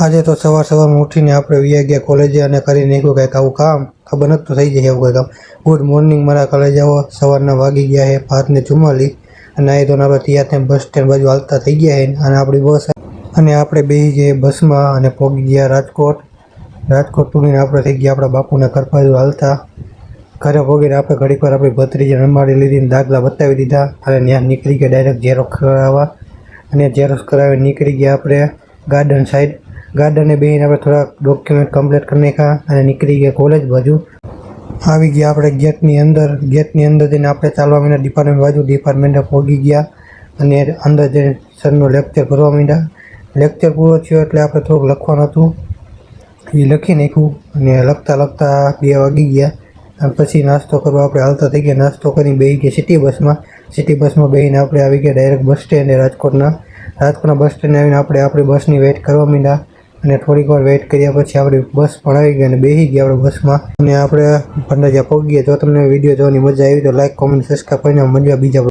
આજે તો સવારમાં ઉઠીને આપણે વ્યા ગયા કોલેજે અને કરી નાખ્યું કંઈક આવું કામ. ખબર નથી તો થઈ જાય એવું કંઈ કામ. ગુડ મોર્નિંગ મારા કોલેજ આવો. સવારના વાગી ગયા છે 5:44 અને અહીં તો આપણે ત્યાંથી બસ સ્ટેન્ડ બાજુ હાલતા થઈ ગયા છે અને આપણી બસ અને આપણે બેસી ગયા બસમાં અને પહોંચી ગયા રાજકોટ. રાજકોટ પૂરીને આપણે થઈ ગયા આપણા બાપુના ઘર બાજુ હાલતા. ઘરે પહોંચીને આપણે ઘડીક વાર આપણી ભત્રીજીને રમાડી લીધી, દાખલા બતાવી દીધા અને ત્યાં નીકળી ગયા ડાયરેક્ટ ઝેરોક્ષ કરાવવા. અને ઝેરોક્ષ કરાવીને નીકળી ગયા આપણે ગાર્ડન સાઈડ. ગાર્ડને બેસીને આપણે થોડાક ડોક્યુમેન્ટ કમ્પ્લીટ કરી નાખ્યા અને નીકળી ગયા કોલેજ બાજુ. આવી ગયા આપણે ગેટની અંદર. ગેટની અંદર જઈને આપણે ચાલવા માંડ્યા ડિપાર્ટમેન્ટ બાજુ. ડિપાર્ટમેન્ટે પહોંચી ગયા અને અંદર જઈને સરનું લેક્ચર ભરવા માંડ્યા. લેક્ચર પૂરો થયો એટલે આપણે થોડુંક લખવાનું હતું, એ લખી નાખ્યું અને લખતા 2 વાગી ગયા. અને પછી નાસ્તો કરવા આપણે હાલતા થઈ ગયા. નાસ્તો કરીને બેસી ગયા સિટી બસમાં. સિટી બસમાં બેસીને આપણે આવી ગયા ડાયરેક્ટ બસ સ્ટેન્ડે રાજકોટના બસ સ્ટેન્ડે આવીને આપણે આપણી બસની વેઇટ કરવા માંડ્યા. અને થોડીક વાર વેઇટ કર્યા પછી આપણી બસ પણ આવી ગઈ અને બેસી ગયા આપણે બસમાં અને આપણે ભંડારીયા પહોંચી ગયા. જો તમને વિડીયો જોવાની મજા આવી તો લાઈક, કોમેન્ટ, સબસ્ક્રાઈબ કરીને મજા બીજા